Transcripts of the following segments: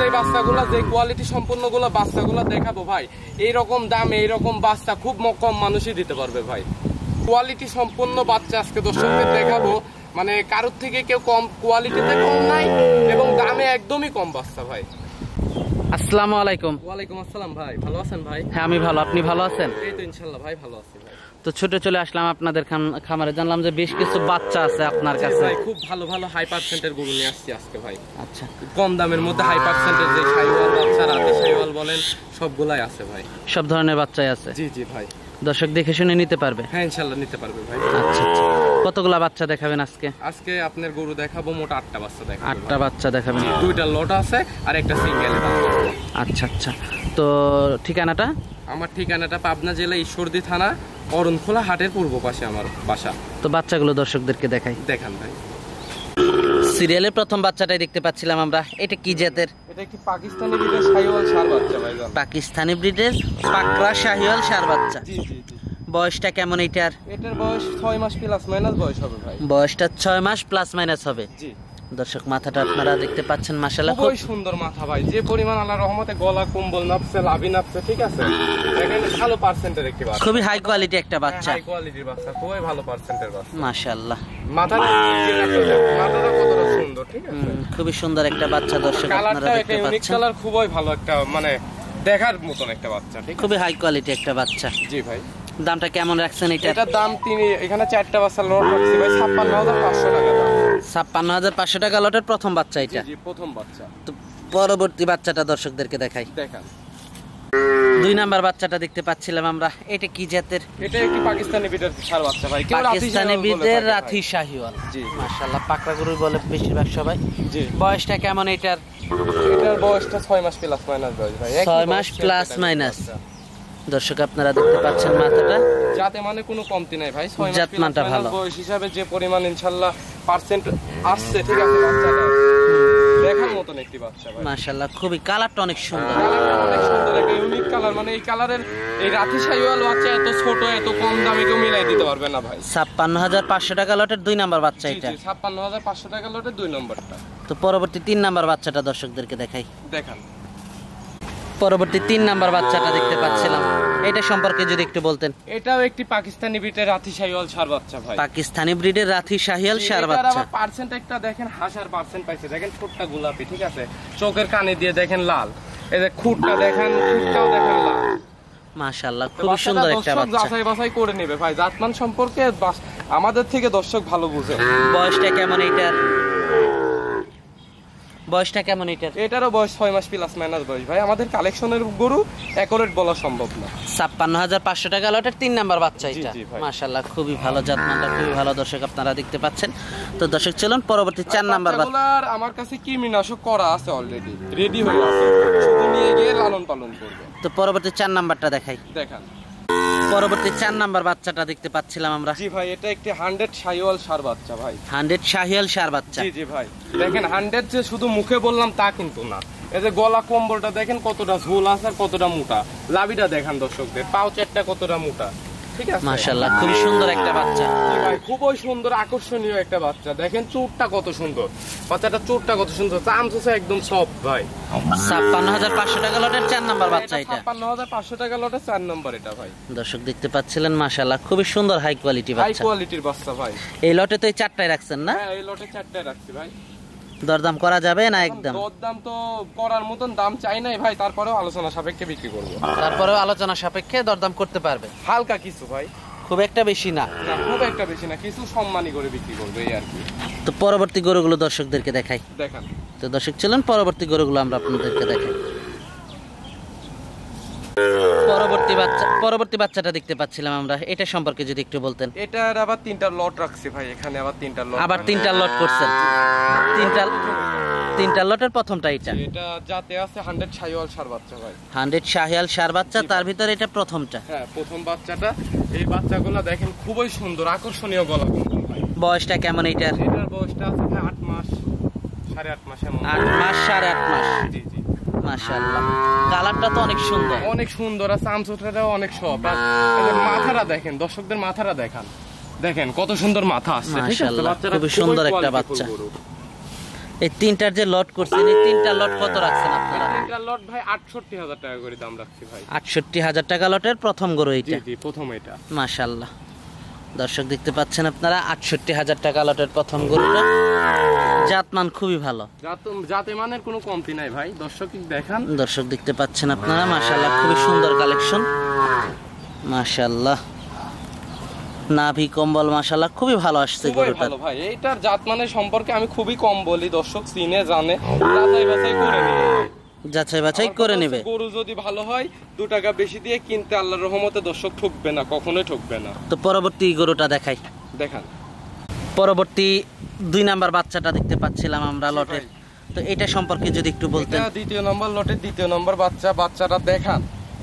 এই বাচ্চাগুলো যে কোয়ালিটি সম্পন্ন গুলো বাচ্চাগুলো দেখাবো ভাই, এইরকম দামে এইরকম বাচ্চা খুব কম মানুষই দিতে পারবে ভাই। কোয়ালিটি সম্পন্ন বাচ্চা আজকে দর্শকদের দেখাবো, মানে কারোর থেকে কেউ কম কোয়ালিটিতে কম নাই এবং দামে একদমই কম বাচ্চা ভাই। আসসালামু আলাইকুম। ওয়ালাইকুম আসসালাম ভাই, ভালো আছেন ভাই? হ্যাঁ আমি ভালো, আপনি ভালো আছেন? এই তো ইনশাআল্লাহ ভাই ভালো আছি ভাই। তো ছুটে চলে আসলাম আপনাদের খামারে, জানলাম যে বেশ কিছু বাচ্চা আছে আপনার কাছে। ভাই খুব ভালো ভালো হাই পার্সেন্টের গরু নিয়ে আসছি আজকে ভাই। আচ্ছা, কম দামের মধ্যে হাই পার্সেন্টের যে শাহিওয়াল বাচ্চা, রাতে শাহিওয়াল বলেন, সবগুলাই আছে ভাই। সব ধরনের বাচ্চাই আছে? জি জি ভাই। দর্শক দেখে শুনে নিতে পারবে? হ্যাঁ ইনশাআল্লাহ নিতে পারবে ভাই। আচ্ছা আচ্ছা, কতগুলা বাচ্চা দেখাবেন আজকে? আজকে আপনার গরু দেখাবো মোট 8টা বাচ্চা দেখাবো। 8টা বাচ্চা দেখাবেন? দুইটা লট আছে আর একটা সিঙ্গেল। আচ্ছা আচ্ছা, তো ঠিকানাটা? আমার ঠিকানাটা পাবনা জেলা ঈশ্বরদী থানা অরণখোলা হাটের পূর্ব পাশে আমার বাসা। তো বাচ্চাগুলো দর্শকদেরকে দেখাই। দেখান ভাই। সিরিয়ালের প্রথম বাচ্চাটাই দেখতে পাচ্ছিলাম আমরা, এটা কি জাতের? এটা একটি পাকিস্তানি ব্রিডের শাহিওয়াল ষাঁড় বাচ্চা ভাই। পাকিস্তানি ব্রিডের পাকড়া শাহিওয়াল ষাঁড় বাচ্চা। জি জি জি। বয়সটা কেমন এটার? এটার বয়স 6 মাস প্লাস মাইনাস বয়স হবে ভাই। বয়সটা 6 মাস প্লাস মাইনাস হবে। জি। দর্শক মাথাটা আপনারা দেখতে পাচ্ছেন, মাশাআল্লাহ খুবই সুন্দর মাথা ভাই, যে পরিমাণ আল্লাহর রহমতে গলা কম্বল নাপছে, লাভি নাপছে, ঠিক আছে। এখানে ভালো পার্সেন্টের একটি বাচ্চা, খুবই হাই কোয়ালিটি একটা বাচ্চা। হাই কোয়ালিটির বাচ্চা, খুবই ভালো পার্সেন্টের বাচ্চা মাশাআল্লাহ। মাথাটা কতটা সুন্দর, ঠিক আছে। খুবই সুন্দর একটা বাচ্চা দর্শক আপনারা দেখতে পাচ্ছেন। ইউনিক কালার, খুবই ভালো একটা, মানে দেখার মতন একটা বাচ্চা, ঠিক আছে। খুবই হাই কোয়ালিটি একটা বাচ্চা। জি ভাই। দামটা কেমন রাখছেন এটা? এটার দাম এখানে 4টা বাচ্চা লট রাখছি ভাই, 56,500 টাকা দাম। 56,500 টাকা লটের প্রথম বাচ্চা এটা? জি প্রথম বাচ্চা। তো পরবর্তী বাচ্চাটা দর্শকদেরকে দেখাই। দেখান। 2 নাম্বার বাচ্চাটা দেখতে পাচ্ছিলাম আমরা, এটা কি জাতের? এটা একটি পাকিস্তানি ব্রিডের ষাঁড় বাচ্চা ভাই। পাকিস্তানি ব্রিডের রাথি শাহিওয়াল। জি মাশাআল্লাহ, পাকড়া গরু বলে বেশিরভাগ সবাই। জি। বয়সটা কেমন এটার? এটার বয়সটা 6 মাস প্লাস মাইনাস বয়স ভাই। 6 মাস প্লাস মাইনাস। দর্শক আপনারা দেখতে পাচ্ছেন মাথাটা, যাতে মানে কোনো কমতি নাই ভাই। 6 মাস জাতমানটা ভালো। বয়স হিসাবে যে পরিমাণ ইনশাআল্লাহ পার্সেন্ট আসছে, ঠিক আছে, বাচ্চাটা দেখার মতন একটি বাচ্চা ভাই। মাশাআল্লাহ, খুবই কালারটা অনেক সুন্দর। কালারটা অনেক সুন্দর, একটা ইউনিক কালার। মানে এই কালারের এই রাথি শাহিওয়াল বাচ্চা এত ছোট এত কম দামে কেউ মিলাই দিতে পারবে না ভাই। 56,500 টাকা লটের 2 নাম্বার বাচ্চা এটা? 56,500 টাকা লটের 2 নম্বরটা। তো পরবর্তী 3 নাম্বার বাচ্চাটা দর্শকদেরকে দেখাই। দেখান। পরবর্তী 3 নাম্বার বাচ্চাটা দেখতে পাচ্ছিলাম, এটা সম্পর্কে যদি একটু বলতেন। এটাও একটি পাকিস্তানি ব্রিডের রাথি শাহিওয়াল ষাঁড় বাচ্চা ভাই। পাকিস্তানি ব্রিডের রাথি শাহিওয়াল ষাঁড় বাচ্চা। পার্সেন্ট একটা দেখেন, হাসার পার্সেন্ট পাইছে, দেখেন ঠোঁটটা গোলাপি, ঠিক আছে, চোখের কানে দিয়ে দেখেন লাল, এই যে খুঁটটা দেখেন, খুঁটটাও দেখেন লাল। মাশাআল্লাহ, খুব সুন্দর একটা বাচ্চা। যাচাই বাছাই করে নেবে ভাই, জাতমান সম্পর্কে আমাদের থেকে দর্শক ভালো বুঝে। বয়সটা কেমন এটার? বয়সটা কেমন এটার? এটারও বয়স 6 মাস প্লাস মাইনাস বয়স ভাই। আমাদের কালেকশনের গরু অ্যাকুরেট বলা সম্ভব না। 56,500 টাকা লটের 3 নাম্বার বাচ্চা এটা। মাশাআল্লাহ, খুবই ভালো, জাতমানটা খুবই ভালো দর্শক আপনারা দেখতে পাচ্ছেন। তো দর্শক চলুন পরবর্তী 4 নাম্বার বাচ্চা। আমার কাছে কৃমিনাশক করা আছে, অলরেডি রেডি হয়ে আছে, শুধু নিয়ে গিয়ে লালন পালন করবে। তো পরবর্তী 4 নাম্বারটা দেখাই। দেখান। পরবর্তী 4 নাম্বার বাচ্চাটা দেখতে পাচ্ছিলাম আমরা। জি ভাই, এটা একটি 100 শাহিওয়াল ষাঁড় বাচ্চা ভাই। 100 শাহিওয়াল ষাঁড় বাচ্চা? জি জি ভাই। দেখেন 100 যে শুধু মুখে বললাম তা কিন্তু না, এই যে গলা কম্বলটা দেখেন কতটা ঝোল আছে আর কতটা মোটা, লাভিটা দেখেন দর্শকদের, পাও চারটা কতটা মোটা, ঠিক আছে। মাশাআল্লাহ, খুব সুন্দর একটা বাচ্চা। জি ভাই, খুবই সুন্দর আকর্ষণীয় একটা বাচ্চা। দেখেন চুটটা কত সুন্দর, বাচ্চাটা চুটটা কত সুন্দর, চামচুসা একদম সফট ভাই। 56,500 টাকা লটের 4 নাম্বার বাচ্চা এটা? 56,500 টাকা লটের 4 নম্বর এটা ভাই। দর্শক দেখতে পাচ্ছিলেন, মাশাআল্লাহ, খুবই সুন্দর হাই কোয়ালিটি বাচ্চা। হাই কোয়ালিটির বাচ্চা ভাই। এই লটে তো এই 4টাই রাখছেন না? হ্যাঁ, এই লটে 4টাই রাখছি ভাই। দরদাম করা যাবে না? একদম দরদাম তো করার মতন দাম চাই নাই ভাই, তারপরেও আলোচনা সাপেক্ষে বিক্রি করব। তারপরেও আলোচনা সাপেক্ষে দরদাম করতে পারবে? হালকা কিছু ভাই, খুব একটা বেশি না। খুব একটা বেশি না, কিছু সম্মানী করে বিক্রি করবে এই আর কি। তো পরবর্তী গরুগুলো দর্শকদেরকে দেখাই। দেখান। তো দর্শক চলুন পরবর্তী গরুগুলো আমরা আপনাদেরকে দেখাই। পরবর্তী বাচ্চাটা দেখতে পাচ্ছিলাম আমরা, এটা সম্পর্কে যদি একটু বলতেন। এটার আবার 3টা লট রাখছি ভাই, এখানে আবার 3টা লট। আবার 3টা লট করছেন? 3টা লটের প্রথমটা এটা? এটা যাতে আছে 100 শাহিওয়াল ষাঁড় বাচ্চা ভাই। 100 শাহিওয়াল ষাঁড় বাচ্চা, তার ভিতরে এটা প্রথমটা? হ্যাঁ, প্রথম বাচ্চাটা। এই বাচ্চাগুলো দেখেন খুবই সুন্দর, আকর্ষণীয় গলা কম্বল ভাই। বয়সটা কেমন এটার? এটার বয়সটা আছে 8 মাস 8.5 মাস এমন। 8 মাস 8.5 মাস। জি জি। মাশাআল্লাহ, কালারটা তো অনেক সুন্দর, অনেক সুন্দর, আর চামচুটাও অনেক সফট। আর মাথাটা দেখেন, দর্শকদের মাথাটা দেখান, দেখেন কত সুন্দর মাথা আসছে, ঠিক আছে। বাচ্চাটা খুব সুন্দর একটা বাচ্চা। এই 3টার যে লট করছেন, এই 3টা লট কত রাখছেন আপনারা? এটা লট ভাই ৬৮,০০০ টাকা করে দাম রাখছি ভাই। ৬৮,০০০ টাকা লটের প্রথম গরু এইটা? জি প্রথম এটা। মাশাআল্লাহ, দর্শক দেখতে পাচ্ছেন আপনারা ৬৮,০০০ টাকা লটের প্রথম গরুটা। জাতমান খুবই ভালো, জাতে মানের কোনো কমতি নাই ভাই। দর্শক দেখান, দর্শক দেখতে পাচ্ছেন আপনারা মাশাআল্লাহ খুবই সুন্দর কালেকশন। মাশাআল্লাহ, নাভি কম্বল মাশাআল্লাহ খুবই ভালো আসছে গরুটা। ভালো ভাই, এইটার জাতমানের সম্পর্কে আমি খুবই কম বলি, দর্শক চিনে জানে, যাচাই বাছাই করে নিবে, যাচাই বাছাই করে নেবে। গরু যদি ভালো হয় 2 টাকা বেশি দিয়ে কিনতে আল্লাহর রহমতে দর্শক ঠকবে না, কখনোই ঠকবে না। তো পরবর্তী গরুটা দেখাই, দেখান। পরবর্তী 2 নাম্বার বাচ্চাটা দেখতে পাচ্ছিলাম আমরা লটের, তো এটা সম্পর্কে যদি একটু বলতেন। এটা 2 নম্বর লটের 2 নম্বর বাচ্চা। বাচ্চাটা দেখান,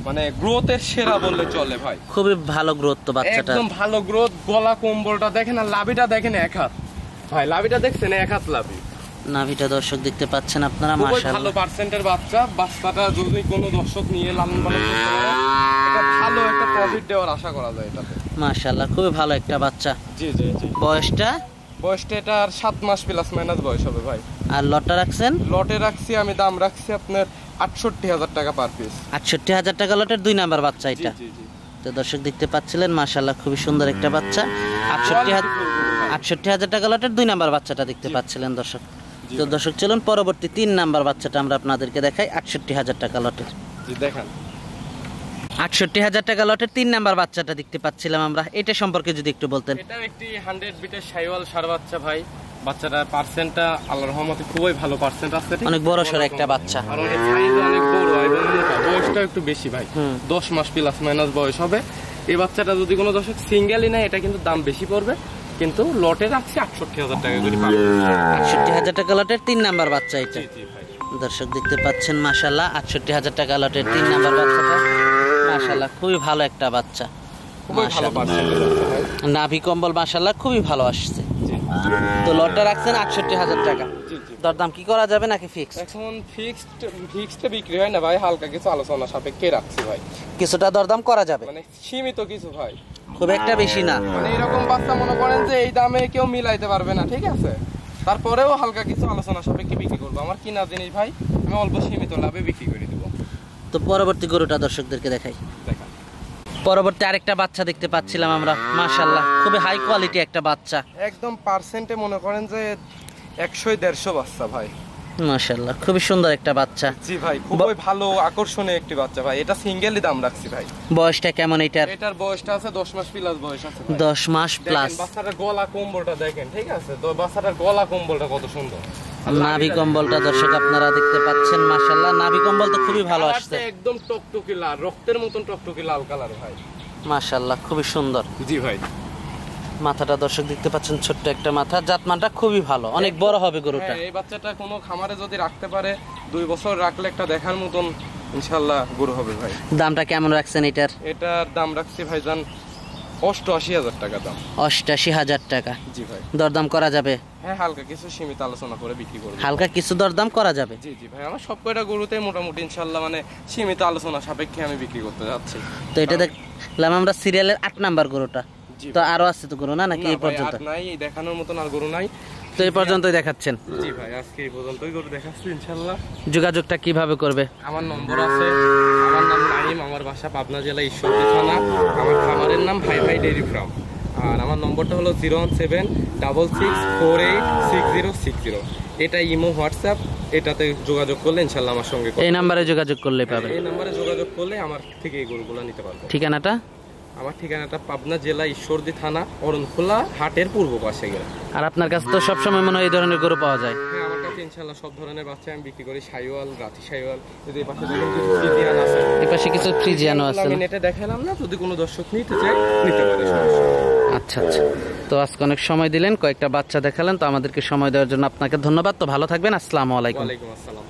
মানে গ্রোথের সেরা বললে চলে ভাই, খুবই ভালো গ্রোথ তো বাচ্চাটা, একদম ভালো গ্রোথ। গলা কম্বলটা দেখেন আর লাভিটা দেখেন 1 হাত ভাই, লাভিটা দেখছেন 1 হাত লাভি। নাভিটা দর্শক দেখতে পাচ্ছেন আপনারা মাশাআল্লাহ, ভালো পার্সেন্টের বাচ্চা। বাচ্চাটা যদি কোনো দর্শক নিয়ে লালন পালন করতে পারে, এটা ভালো একটা প্রফিট দেওয়ার আশা করা যায় এটাতে। মাশাআল্লাহ খুবই ভালো একটা বাচ্চা। জি। বয়সটা এটা আর 7 মাস প্লাস মাইনাস বয়স হবে ভাই। আর লটটা রাখছেন? লটে রাখছি আমি, দাম রাখছি আপনার ৬৮,০০০ টাকা পার পিস। ৬৮,০০০ টাকা লটের 2 নাম্বার বাচ্চা এটা। জি। তো দর্শক দেখতে পাচ্ছিলেন মাশাআল্লাহ খুবই সুন্দর একটা বাচ্চা। ৬৮,০০০ টাকা লটের 2 নাম্বার বাচ্চাটা দেখতে পাচ্ছিলেন দর্শক। তো দর্শক চলুন পরবর্তী 3 নাম্বার বাচ্চাটা আমরা আপনাদেরকে দেখাই ৬৮,০০০ টাকা লটের। জি দেখান। ৬৮,০০০ টাকা লটের 3 নাম্বার বাচ্চাটা দেখতে পাচ্ছিলাম আমরা, এটা সম্পর্কে যদি একটু বলতেন। এটা একটি 100 বিটের শাইওয়াল ষাঁড় বাচ্চা ভাই। বাচ্চাটার পার্সেন্টটা আল্লাহর রহমতে খুবই ভালো পার্সেন্ট আছে, অনেক বড় সর একটা বাচ্চা, আর অনেক সাইজ অনেক বড় এবং বয়সটা একটু বেশি ভাই, 10 মাস প্লাস মাইনাস বয়স হবে। এই বাচ্চাটা যদি কোনো দর্শক সিঙ্গেলই নেয়, এটা কিন্তু দাম বেশি পড়বে, কিন্তু লটে রাখছি ৬৮,০০০ টাকা করে পাবে। ৬৮,০০০ টাকা লটের 3 নাম্বার বাচ্চা এটা। জি ভাই। দর্শক দেখতে পাচ্ছেন মাশাআল্লাহ ৬৮,০০০ টাকা লটের 3 নাম্বার বাচ্চাটা মাশাআল্লাহ খুবই ভালো একটা বাচ্চা, খুবই ভালো পার্সেন্টের বাচ্চা ভাই। নাভি কম্বল মাশাআল্লাহ খুবই ভালো আসছে। তো লটটা রাখছেন ৬৮,০০০ টাকা। দরদাম কি করা যাবে নাকি ফিক্স? এখন ফিক্সড বিক্রি হয় না ভাই, হালকা কিছু আলোচনা সাপেক্ষে রাখছি ভাই। কিছুটা দরদাম করা যাবে, মানে সীমিত কিছু ভাই, খুব একটা বেশি না। মানে এরকম বাচ্চা মনে করেন যে এই দামে কেউ মিলাইতে পারবে না, ঠিক আছে? তারপরেও হালকা কিছু আলোচনা সাপেক্ষে বিক্রি করবো। আমার কিনা জিনিস ভাই, আমি অল্প সীমিত লাভে বিক্রি করে দেবো। তো পরবর্তী গরুটা দর্শকদেরকে দেখাই। পরবর্তী আরেকটা বাচ্চা দেখতে পাচ্ছিলাম আমরা মাশাআল্লাহ খুবই হাই কোয়ালিটি একটা বাচ্চা, একদম পার্সেন্টে মনে করেন যে ১০০-১৫০ বাচ্চা ভাই, মাশাআল্লাহ খুবই সুন্দর একটা বাচ্চা। জি ভাই, খুবই ভালো আকর্ষণীয় একটি বাচ্চা ভাই। এটা সিঙ্গেলই দাম রাখছি ভাই। বয়সটা কেমন এটার? এটার বয়সটা আছে 10 মাস প্লাস বয়স আছে ভাই। 10 মাস প্লাস। বাচ্চাটার গলা কম্বলটা দেখেন, ঠিক আছে? তো বাচ্চাটার গলা কম্বলটা কত সুন্দর। নাভি কম্বলটা দর্শক আপনারা দেখতে পাচ্ছেন মাশাআল্লাহ, নাভি কম্বল তো খুবই ভালো আসছে, একদম টকটকে লাল, রক্তের মতন টকটকে লাল কালার ভাই, মাশাআল্লাহ খুবই সুন্দর। জি ভাই। মাথাটা দর্শক দেখতে পাচ্ছেন ছোট্ট একটা মাথা, জাতমানটা খুবই ভালো, অনেক বড় হবে গরুটা। এই বাচ্চাটা কোনো খামারে যদি রাখতে পারে 2 বছর রাখলে একটা দেখার মতন ইনশাআল্লাহ গরু হবে ভাই। দামটা কেমন রাখছেন এটার? এটার দাম রাখছি ভাইজান ৮৮,০০০ টাকা দাম। ৮৮,০০০ টাকা। জি ভাই। দরদাম করা যাবে? হ্যাঁ, হালকা কিছু সীমিত আলোচনা করে বিক্রি করব। হালকা কিছু দরদাম করা যাবে? জি ভাই, আমার সব কয়টা গরুতে মোটামুটি ইনশাআল্লাহ মানে সীমিত আলোচনা সাপেক্ষে আমি বিক্রি করতে যাচ্ছি। তো এটা দেখলাম আমরা সিরিয়ালের 8 নাম্বার গরুটা, তো আরো আছে তো গরু নাকি এই পর্যন্ত? নাই, দেখানোর মতন আর গরু নাই, তো এই পর্যন্তই দেখাচ্ছেন? জি ভাই, আজকে এই পর্যন্তই গরু দেখাচ্ছি ইনশাআল্লাহ। যোগাযোগটা কিভাবে করবে? আমার নম্বর আছে, আমার নাম নাইম, আমার বাসা পাবনা জেলা ঈশ্বরদী থানা, আমার খামারের নাম ভাই ভাই ডেইরি ফার্ম, আর আমার নম্বরটা হলো 01766486060। এটা ইমো, হোয়াটসঅ্যাপ, এটাতে যোগাযোগ করলে ইনশাআল্লাহ আমার সঙ্গে, এই নম্বরে যোগাযোগ করলে পাবে। এই নম্বরে যোগাযোগ করলে আমার থেকে এই গরুগুলো নিতে পারবে। ঠিকানাটা? আমার ঠিকানাটা পাবনা জেলা ঈশ্বরদী থানা, অরণখোলা হাটের পূর্ব পাশে গেলে। আর আপনার কাছে তো সবসময় মনে হয় এই ধরনের গরু পাওয়া যায়? হ্যাঁ, আমার কাছে ইনশাআল্লাহ সব ধরনের বাচ্চা আমি বিক্রি করি, শাইওয়াল, রাতি শাইওয়াল, যদি এই পাশে দেখেন কিছু ফ্রিজিয়ান আছে, এই পাশে কিছু ফ্রিজিয়ানও আছে, আমি নেটে দেখালাম না, যদি কোনো দর্শক নিতে চায় নিতে পারে। আচ্ছা, তো আজকে অনেক সময় দিলেন, কয়েকটা বাচ্চা দেখালেন, তো আমাদেরকে সময় দেওয়ার জন্য আপনাকে ধন্যবাদ। তো ভালো থাকবেন, আসসালামু আলাইকুম। ওয়ালাইকুম আসসালাম।